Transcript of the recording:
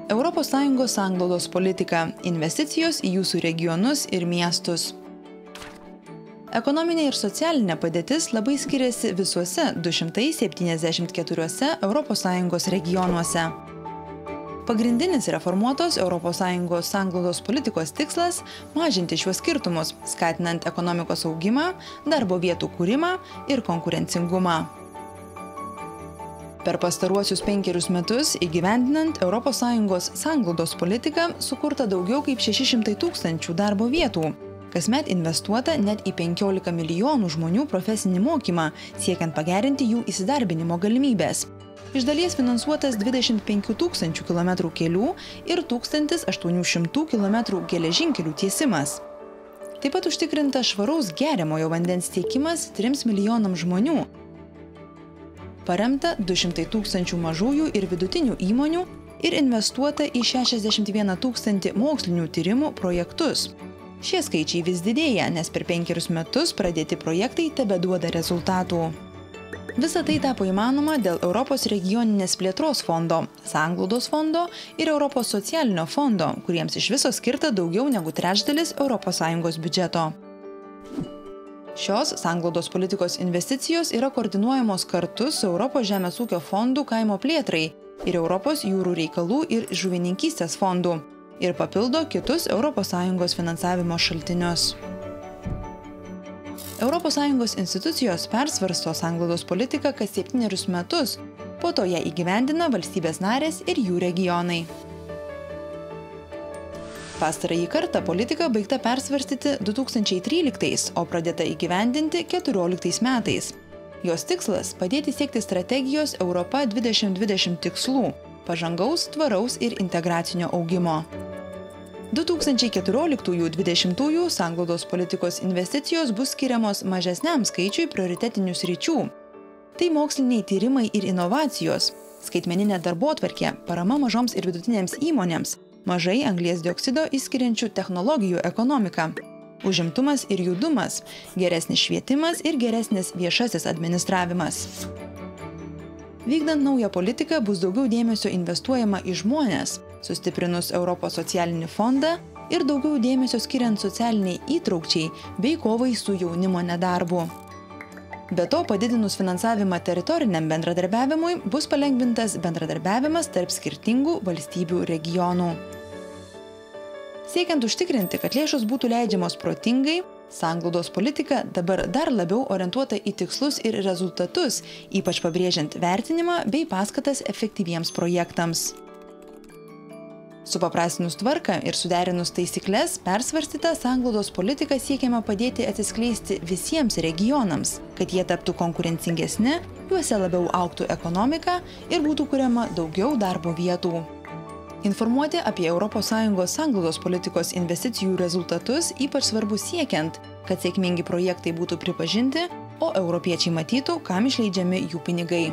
ES sanglaudos politika – investicijos į jūsų regionus ir miestus. Ekonominė ir socialinė padėtis labai skiriasi visuose 274 ES regionuose. Pagrindinis reformuotos ES sanglaudos politikos tikslas – mažinti šiuos skirtumus, skatinant ekonomikos augimą, darbo vietų kūrimą ir konkurencingumą. Per pastaruosius 5 metus įgyvendinant ES sanglaudos politiką sukurta daugiau kaip 600 000 darbo vietų. Kasmet investuota net į 15 milijonų žmonių profesinį mokymą, siekiant pagerinti jų įsidarbinimo galimybės. Iš dalies finansuotas 25 000 km kelių ir 1800 km geležinkelių tiesimas. Taip pat užtikrinta švaraus geriamojo vandens tiekimas 3 milijonams žmonių. Paremta 200 000 mažųjų ir vidutinių įmonių ir investuota į 61 000 mokslinių tyrimų projektus. Šie skaičiai vis didėja, nes per 5 metus pradėti projektai tebeduoda rezultatų. Visa tai tapo įmanoma dėl Europos regioninės plėtros fondo, sanglaudos fondo ir Europos socialinio fondo, kuriems iš viso skirta daugiau negu trečdalis ES biudžeto. Šios sanglaudos politikos investicijos yra koordinuojamos kartu su Europos žemės ūkio fondu kaimo plėtrai ir Europos jūrų reikalų ir žuvininkystės fondu ir papildo kitus ES finansavimo šaltinius. ES institucijos persvarsto sanglaudos politiką kas 7 metus, po to ją įgyvendina valstybės narės ir jų regionai. Pastarąjį kartą politika baigta persvarstyti 2013, o pradėta įgyvendinti 2014 metais. Jos tikslas – padėti siekti strategijos Europa 2020 tikslų – pažangaus, tvaraus ir integracinio augimo. 2014–2020 sanglaudos politikos investicijos bus skiriamos mažesniam skaičiui prioritetinių sričių. Tai moksliniai tyrimai ir inovacijos, skaitmeninė darbotvarkė, parama mažoms ir vidutinėms įmonėms, mažai anglies dioksido išskiriančių technologijų ekonomika, užimtumas ir judumas, geresnis švietimas ir geresnis viešasis administravimas. Vykdant naują politiką bus daugiau dėmesio investuojama į žmones, sustiprinus Europos socialinį fondą ir daugiau dėmesio skiriant socialiniai įtraukčiai bei kovai su jaunimo nedarbu. Be to, padidinus finansavimą teritoriniam bendradarbiavimui, bus palengvintas bendradarbiavimas tarp skirtingų valstybių regionų. Siekiant užtikrinti, kad lėšos būtų leidžiamos protingai, sanglaudos politika dabar dar labiau orientuota į tikslus ir rezultatus, ypač pabrėžiant vertinimą bei paskatas efektyviems projektams. Supaprastinus tvarką ir suderinus taisykles, persvarstyta sanglaudos politika siekiama padėti atsiskleisti visiems regionams, kad jie taptų konkurencingesni, juose labiau augtų ekonomika ir būtų kuriama daugiau darbo vietų. Informuoti apie ES sanglaudos politikos investicijų rezultatus ypač svarbu siekiant, kad sėkmingi projektai būtų pripažinti, o europiečiai matytų, kam išleidžiami jų pinigai.